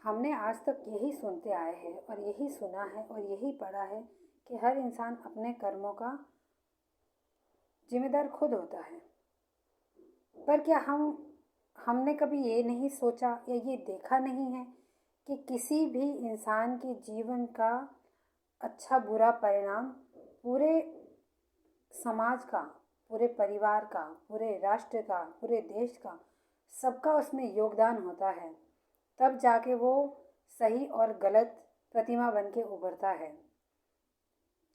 हमने आज तक यही सुनते आए हैं और यही सुना है और यही पढ़ा है कि हर इंसान अपने कर्मों का जिम्मेदार खुद होता है। पर क्या हमने कभी ये नहीं सोचा या ये देखा नहीं है कि किसी भी इंसान के जीवन का अच्छा बुरा परिणाम पूरे समाज का, पूरे परिवार का, पूरे राष्ट्र का, पूरे देश का, सबका उसमें योगदान होता है। तब जाके वो सही और गलत प्रतिमा बन के उभरता है।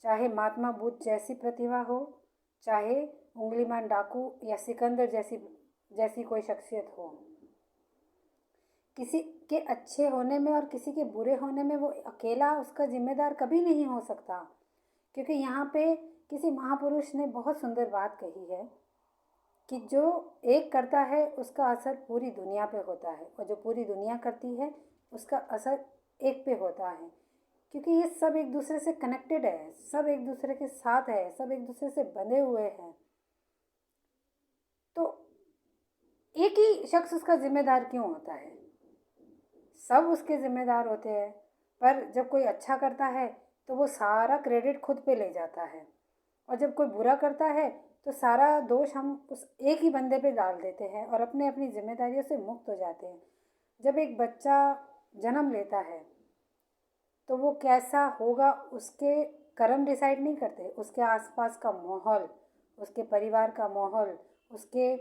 चाहे महात्मा बुद्ध जैसी प्रतिभा हो, चाहे उंगलीमान डाकू या सिकंदर जैसी कोई शख्सियत हो। किसी के अच्छे होने में और किसी के बुरे होने में वो अकेला उसका जिम्मेदार कभी नहीं हो सकता, क्योंकि यहाँ पे किसी महापुरुष ने बहुत सुंदर बात कही है कि जो एक करता है उसका असर पूरी दुनिया पे होता है, और जो पूरी दुनिया करती है उसका असर एक पे होता है। क्योंकि ये सब एक दूसरे से कनेक्टेड है, सब एक दूसरे के साथ है, सब एक दूसरे से बंधे हुए हैं। तो एक ही शख्स उसका जिम्मेदार क्यों होता है? सब उसके जिम्मेदार होते हैं, पर जब कोई अच्छा करता है तो वो सारा क्रेडिट खुद पे ले जाता है, और जब कोई बुरा करता है तो सारा दोष हम उस एक ही बंदे पे डाल देते हैं और अपने अपनी जिम्मेदारियों से मुक्त हो जाते हैं। जब एक बच्चा जन्म लेता है तो वो कैसा होगा उसके कर्म डिसाइड नहीं करते, उसके आसपास का माहौल, उसके परिवार का माहौल, उसके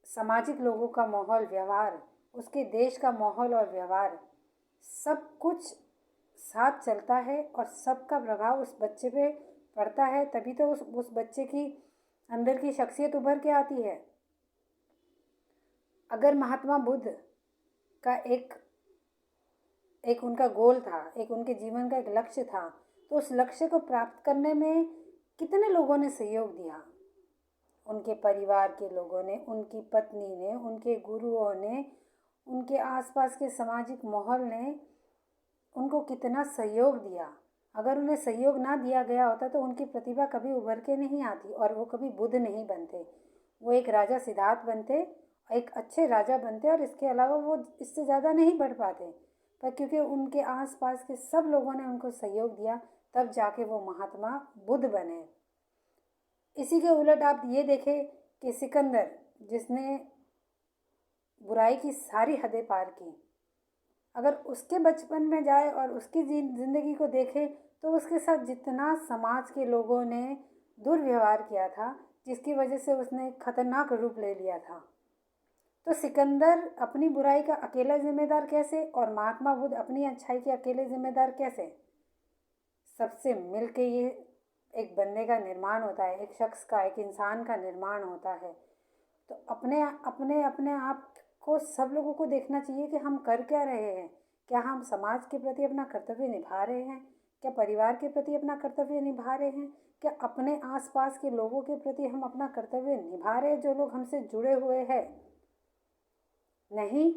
सामाजिक लोगों का माहौल व्यवहार, उसके देश का माहौल और व्यवहार, सब कुछ साथ चलता है और सबका प्रभाव उस बच्चे पे पड़ता है। तभी तो उस बच्चे की अंदर की शख्सियत उभर के आती है। अगर महात्मा बुद्ध का एक उनका गोल था, एक उनके जीवन का एक लक्ष्य था, तो उस लक्ष्य को प्राप्त करने में कितने लोगों ने सहयोग दिया? उनके परिवार के लोगों ने, उनकी पत्नी ने, उनके गुरुओं ने, उनके आसपास के सामाजिक माहौल ने उनको कितना सहयोग दिया। अगर उन्हें सहयोग ना दिया गया होता तो उनकी प्रतिभा कभी उभर के नहीं आती और वो कभी बुद्ध नहीं बनते। वो एक राजा सिद्धार्थ बनते, एक अच्छे राजा बनते, और इसके अलावा वो इससे ज़्यादा नहीं बढ़ पाते। पर क्योंकि उनके आसपास के सब लोगों ने उनको सहयोग दिया, तब जाके वो महात्मा बुद्ध बने। इसी के उलट आप ये देखें कि सिकंदर, जिसने बुराई की सारी हदें पार की, अगर उसके बचपन में जाए और उसकी ज़िंदगी को देखे तो उसके साथ जितना समाज के लोगों ने दुर्व्यवहार किया था, जिसकी वजह से उसने खतरनाक रूप ले लिया था। तो सिकंदर अपनी बुराई का अकेला जिम्मेदार कैसे, और महात्मा बुद्ध अपनी अच्छाई के अकेले जिम्मेदार कैसे? सबसे मिल के ये एक बंदे का निर्माण होता है, एक शख्स का, एक इंसान का निर्माण होता है। तो अपने अपने अपने आप को सब लोगों को देखना चाहिए कि हम कर क्या रहे हैं। क्या हम समाज के प्रति अपना कर्तव्य निभा रहे हैं? क्या परिवार के प्रति अपना कर्तव्य निभा रहे हैं? क्या अपने आसपास के लोगों के प्रति हम अपना कर्तव्य निभा रहे हैं, जो लोग हमसे जुड़े हुए हैं? नहीं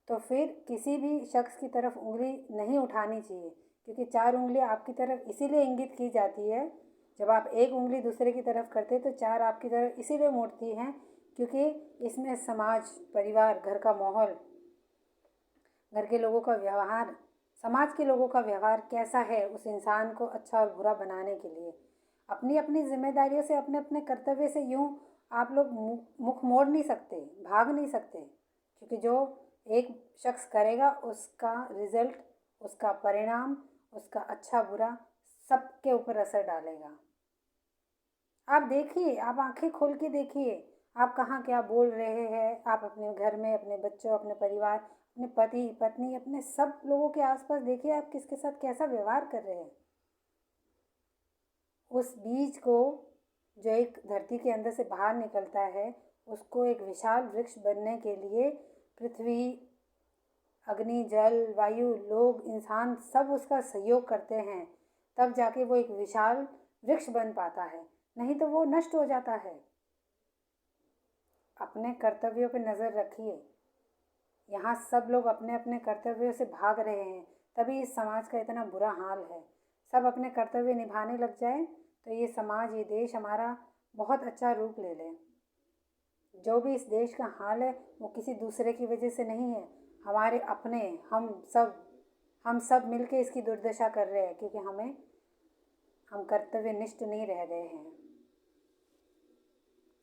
तो फिर किसी भी शख्स की तरफ उंगली नहीं उठानी चाहिए, क्योंकि चार उंगलियां आपकी तरफ इसीलिए इंगित की जाती है। जब आप एक उंगली दूसरे की तरफ करते तो चार आपकी तरफ इसीलिए मुड़ती हैं, क्योंकि इसमें समाज, परिवार, घर का माहौल, घर के लोगों का व्यवहार, समाज के लोगों का व्यवहार कैसा है उस इंसान को अच्छा और बुरा बनाने के लिए। अपनी अपनी जिम्मेदारियों से, अपने अपने कर्तव्य से यूं आप लोग मुख मोड़ नहीं सकते, भाग नहीं सकते, क्योंकि जो एक शख्स करेगा उसका रिजल्ट, उसका परिणाम, उसका अच्छा बुरा सबके ऊपर असर डालेगा। आप देखिए, आप आंखें खोल के देखिए, आप कहाँ क्या बोल रहे हैं। आप अपने घर में, अपने बच्चों, अपने परिवार, अपने पति पत्नी, अपने सब लोगों के आसपास देखिए आप किसके साथ कैसा व्यवहार कर रहे हैं। उस बीज को जो एक धरती के अंदर से बाहर निकलता है, उसको एक विशाल वृक्ष बनने के लिए पृथ्वी, अग्नि, जल, वायु, लोग, इंसान सब उसका सहयोग करते हैं, तब जाके वो एक विशाल वृक्ष बन पाता है, नहीं तो वो नष्ट हो जाता है। अपने कर्तव्यों पे नज़र रखिए। यहाँ सब लोग अपने अपने कर्तव्यों से भाग रहे हैं, तभी इस समाज का इतना बुरा हाल है। सब अपने कर्तव्य निभाने लग जाए तो ये समाज, ये देश हमारा बहुत अच्छा रूप ले ले। जो भी इस देश का हाल है वो किसी दूसरे की वजह से नहीं है, हमारे अपने हम सब मिलके इसकी दुर्दशा कर रहे हैं, क्योंकि हम कर्तव्यनिष्ठ नहीं रह गए हैं।